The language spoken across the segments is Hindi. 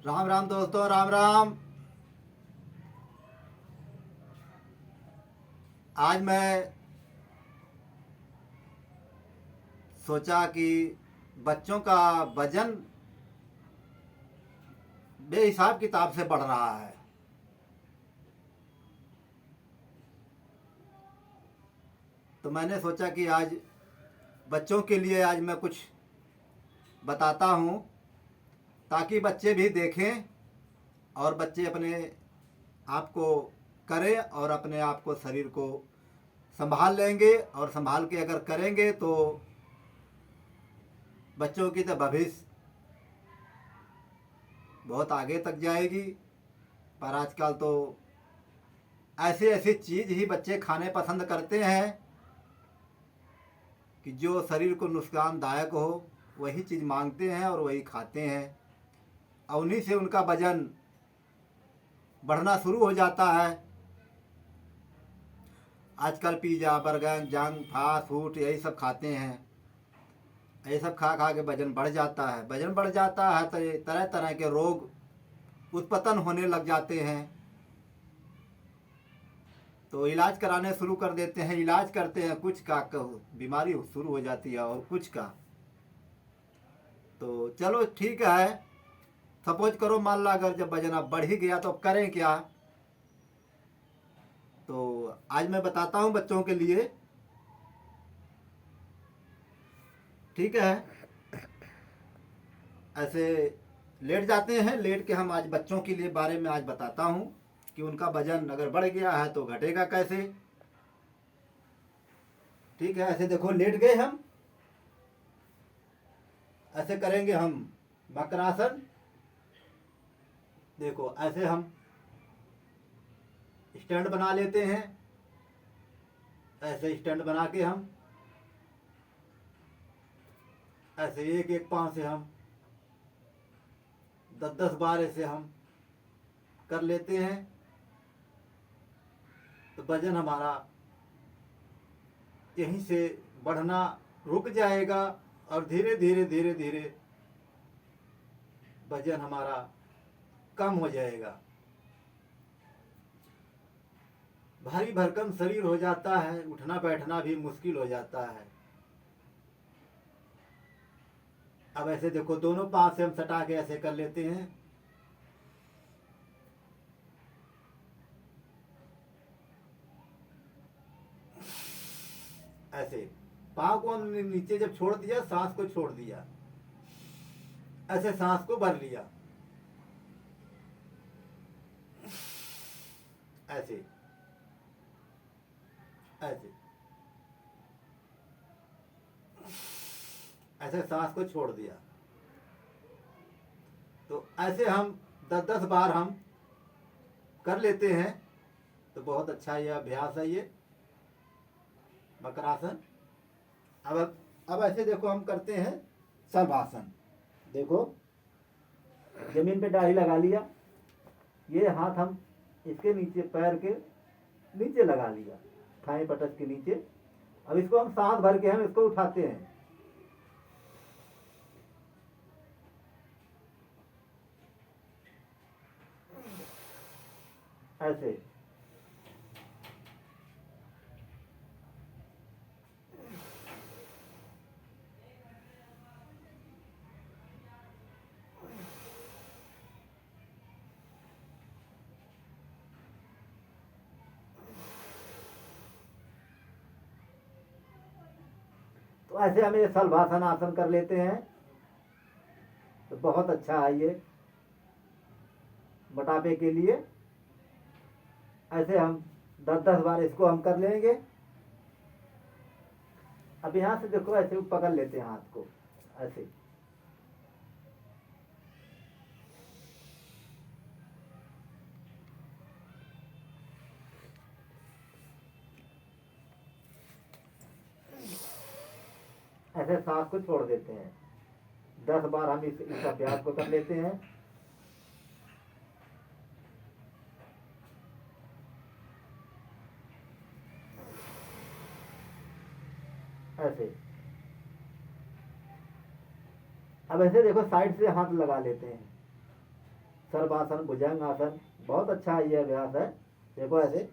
राम राम दोस्तों, राम राम। आज मैं सोचा कि बच्चों का वजन बेहिसाब किताब से बढ़ रहा है। तो मैंने सोचा कि आज बच्चों के लिए आज मैं कुछ बताता हूँ, ताकि बच्चे भी देखें और बच्चे अपने आप को करें और अपने आप को, शरीर को संभाल लेंगे। और संभाल के अगर करेंगे तो बच्चों की तो भविष्य बहुत आगे तक जाएगी। पर आजकल तो ऐसी ऐसी चीज़ ही बच्चे खाने पसंद करते हैं कि जो शरीर को नुकसानदायक हो, वही चीज़ मांगते हैं और वही खाते हैं। और उन्हीं से उनका वजन बढ़ना शुरू हो जाता है। आजकल pizza, burger, junk, fast food यही सब खाते हैं। ये सब खा खा के वजन बढ़ जाता है। वजन बढ़ जाता है तो तरह तरह के रोग उत्पन्न होने लग जाते हैं। तो इलाज कराने शुरू कर देते हैं। इलाज करते हैं, कुछ का बीमारी शुरू हो जाती है और कुछ का। तो चलो ठीक है, सपोज करो, मान लो अगर जब वजन अब बढ़ ही गया तो अब करें क्या। तो आज मैं बताता हूँ बच्चों के लिए, ठीक है। ऐसे लेट जाते हैं, लेट के हम आज बच्चों के लिए बारे में आज बताता हूँ कि उनका वजन अगर बढ़ गया है तो घटेगा कैसे। ठीक है, ऐसे देखो, लेट गए हम, ऐसे करेंगे हम मकरासन। देखो ऐसे हम स्टैंड बना लेते हैं। ऐसे स्टैंड बना के हम ऐसे एक एक पाँव से हम 10-10 बार ऐसे हम कर लेते हैं। तो वजन हमारा यहीं से बढ़ना रुक जाएगा और धीरे धीरे धीरे धीरे वजन हमारा कम हो जाएगा। भारी भरकम शरीर हो जाता है, उठना बैठना भी मुश्किल हो जाता है। अब ऐसे देखो, दोनों पाँव से हम सटा के ऐसे कर लेते हैं। ऐसे पाँव को हमने नीचे जब छोड़ दिया, सांस को छोड़ दिया, ऐसे सांस को भर लिया, ऐसे ऐसे ऐसे सांस को छोड़ दिया। तो ऐसे हम 10-10 बार हम कर लेते हैं। तो बहुत अच्छा ये अभ्यास है, ये मकरासन। अब ऐसे देखो, हम करते हैं सर्वासन। देखो, जमीन पे दाढ़ी लगा लिया, ये हाथ हम इसके नीचे, पैर के नीचे लगा लिया, थाई पटस के नीचे। अब इसको हम सांस भर के हम इसको उठाते हैं, ऐसे। तो ऐसे हम ये सलभासन आसन कर लेते हैं। तो बहुत अच्छा है ये मोटापे के लिए। ऐसे हम 10-10 बार इसको हम कर लेंगे। अब यहाँ से देखो, ऐसे पकड़ लेते हैं हाथ को, ऐसे ऐसे सांस को छोड़ देते हैं। 10 बार हम इस अभ्यास को कर लेते हैं। ऐसे अब ऐसे देखो, साइड से हाथ लगा लेते हैं, सर्वासन, भुजंग आसन, बहुत अच्छा ये अभ्यास है। देखो ऐसे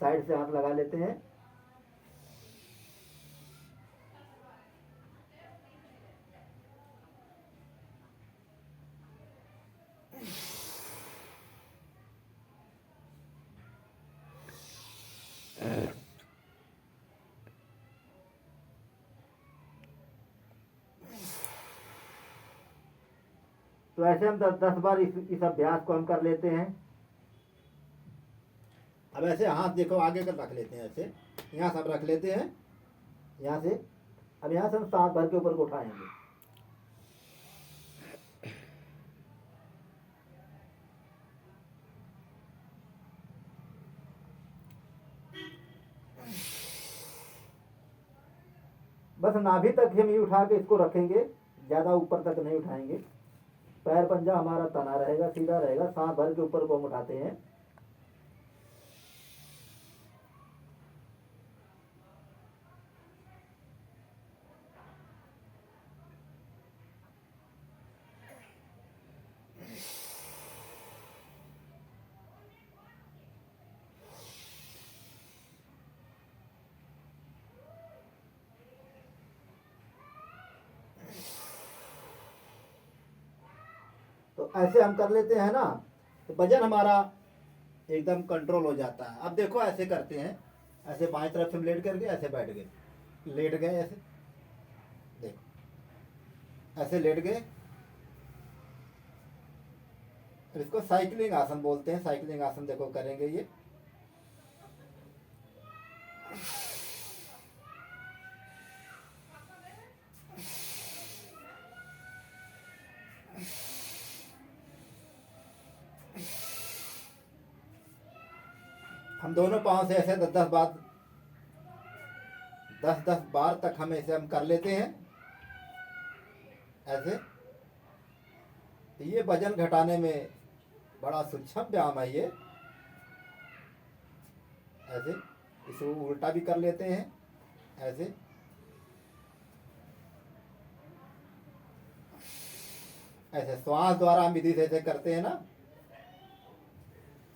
साइड से हाथ लगा लेते हैं। तो ऐसे हम 10 बार इस अभ्यास को हम कर लेते हैं। अब ऐसे हाथ देखो आगे कर रख लेते हैं, ऐसे यहाँ से हम रख लेते हैं, यहाँ से। अब यहाँ से हम सांस भर के ऊपर को उठाएंगे। बस नाभि तक हम ये उठा के इसको रखेंगे, ज़्यादा ऊपर तक नहीं उठाएंगे। पैर पंजा हमारा तना रहेगा, सीधा रहेगा। सांस भर के ऊपर को हम उठाते हैं। तो ऐसे हम कर लेते हैं ना, तो वजन हमारा एकदम कंट्रोल हो जाता है। अब देखो ऐसे करते हैं, ऐसे बाएं तरफ से लेट करके ऐसे बैठ गए, लेट गए ऐसे, देखो ऐसे लेट गए। इसको साइकिलिंग आसन बोलते हैं। साइकिलिंग आसन देखो करेंगे ये। हम दोनों पाँव से ऐसे 10-10 बार तक हम ऐसे हम कर लेते हैं ऐसे। तो ये वजन घटाने में बड़ा सूक्ष्म व्यायाम है ये। ऐसे इसे उल्टा भी कर लेते हैं ऐसे। ऐसे श्वास द्वारा हम विधि से ऐसे करते हैं ना,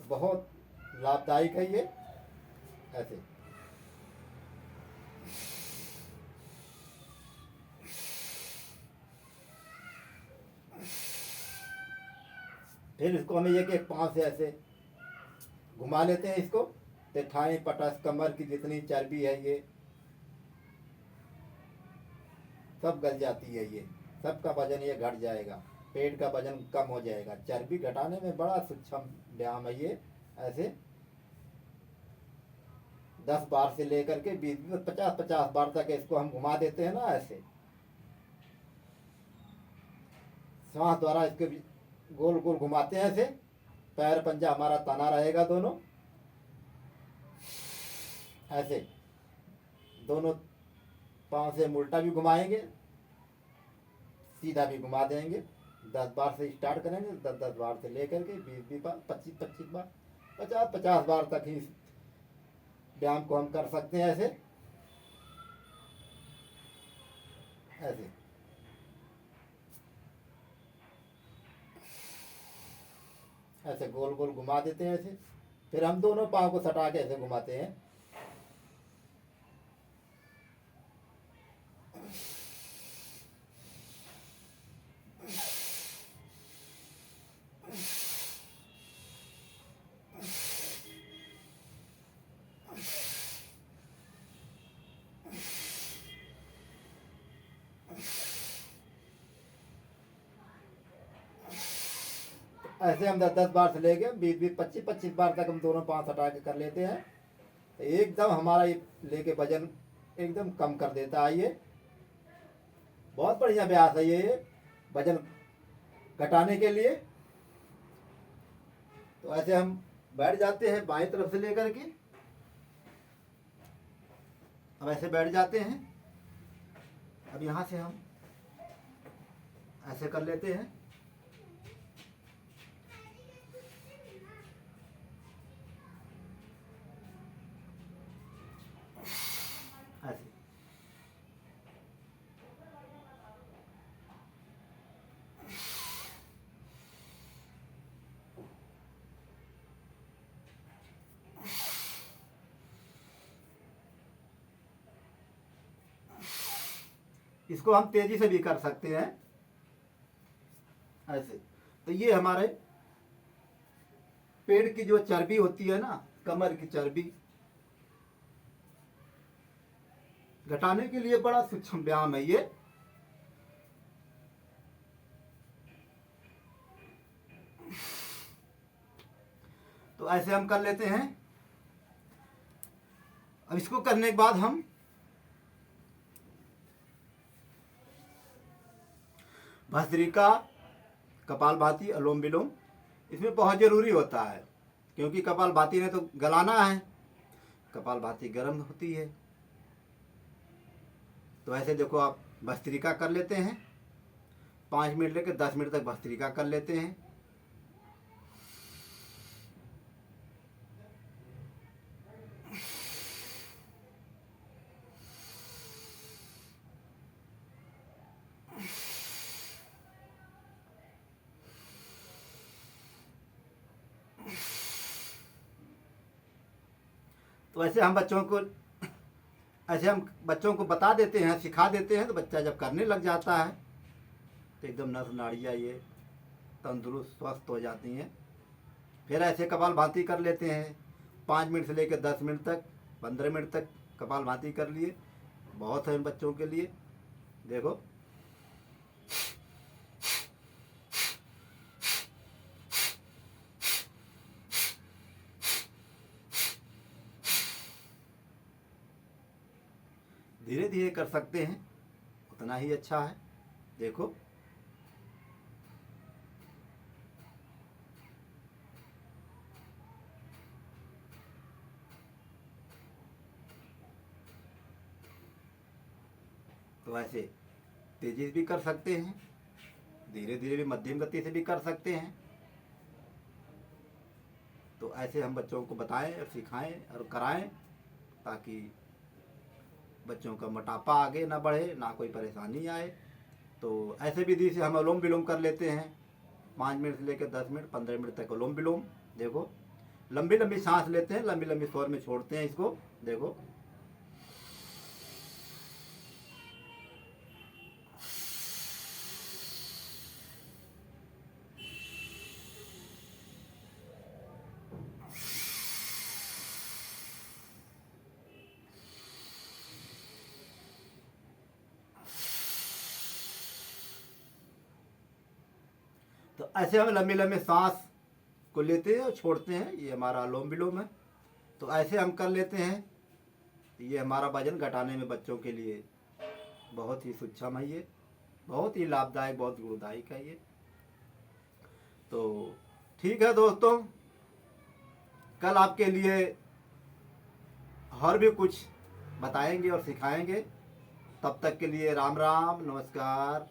बहुत लाभदायक है ये। ऐसे फिर इसको हमें एक पाँव से ऐसे घुमा लेते हैं इसको। तो ठाई पटस कमर की जितनी चर्बी है ये सब गल जाती है। ये सबका वजन ये घट जाएगा, पेट का वजन कम हो जाएगा। चर्बी घटाने में बड़ा सूक्ष्म व्यायाम है ये। ऐसे 10 बार से लेकर के 20, 50 बार तक इसको हम घुमा देते हैं ना ऐसे। श्वास द्वारा इसके गोल गोल घुमाते हैं ऐसे। पैर पंजा हमारा तना रहेगा दोनों ऐसे। दोनों पाँव से उल्टा भी घुमाएंगे, सीधा भी घुमा देंगे। 10 बार से स्टार्ट करेंगे, 10-10 बार से लेकर के 20 बार, 25 बार, 50 बार तक ही व्यायाम को हम कर सकते हैं ऐसे। ऐसे ऐसे गोल गोल घुमा देते हैं ऐसे। फिर हम दोनों पाँव को सटा के ऐसे घुमाते हैं। ऐसे हम 10-10 बार से लेके 20-20, 25-25 बार तक हम दोनों पाँव हटा के कर लेते हैं। तो एकदम हमारा ये लेके वजन एकदम कम कर देता है ये। बहुत बढ़िया अभ्यास है ये वजन घटाने के लिए। तो ऐसे हम बैठ जाते हैं बाएं तरफ से लेकर के। अब ऐसे बैठ जाते हैं। अब यहाँ से हम ऐसे कर लेते हैं ऐसे। इसको हम तेजी से भी कर सकते हैं ऐसे। तो ये हमारे पेट की जो चर्बी होती है ना, कमर की चर्बी घटाने के लिए बड़ा सूक्ष्म व्यायाम है ये। तो ऐसे हम कर लेते हैं। अब इसको करने के बाद हम भस्त्रिका, कपालभाति, अनुलोम विलोम इसमें बहुत ज़रूरी होता है, क्योंकि कपालभाति ने तो गलाना है, कपालभाति गर्म होती है। तो ऐसे देखो आप भस्त्रिका कर लेते हैं, 5 मिनट लेकर 10 मिनट तक भस्त्रिका कर लेते हैं। तो ऐसे हम बच्चों को बता देते हैं, सिखा देते हैं, तो बच्चा जब करने लग जाता है तो एकदम नस नाड़ियाँ ये तंदुरुस्त स्वस्थ हो जाती हैं। फिर ऐसे कपालभाति कर लेते हैं, 5 मिनट से लेकर 10 मिनट तक, 15 मिनट तक कपालभाति कर लिए, बहुत है इन बच्चों के लिए। देखो धीरे धीरे कर सकते हैं, उतना ही अच्छा है। देखो तो ऐसे तेजी से भी कर सकते हैं, धीरे धीरे भी, मध्यम गति से भी कर सकते हैं। तो ऐसे हम बच्चों को बताएं और सिखाएं और कराएं, ताकि बच्चों का मोटापा आगे ना बढ़े, ना कोई परेशानी आए। तो ऐसे विधि से हम अनुलोम विलोम कर लेते हैं, 5 मिनट से लेकर 10 मिनट, 15 मिनट तक अनुलोम विलोम। देखो लंबी लंबी सांस लेते हैं, लंबी लंबी स्वर में छोड़ते हैं इसको। देखो तो ऐसे हम लंबी लंबी सांस को लेते हैं और छोड़ते हैं, ये हमारा अनुलोम विलोम है। तो ऐसे हम कर लेते हैं। ये हमारा वजन घटाने में बच्चों के लिए बहुत ही सूक्ष्म है, ये बहुत ही लाभदायक, बहुत गुणदायक है ये। तो ठीक है दोस्तों, कल आपके लिए और भी कुछ बताएंगे और सिखाएंगे। तब तक के लिए राम राम, नमस्कार।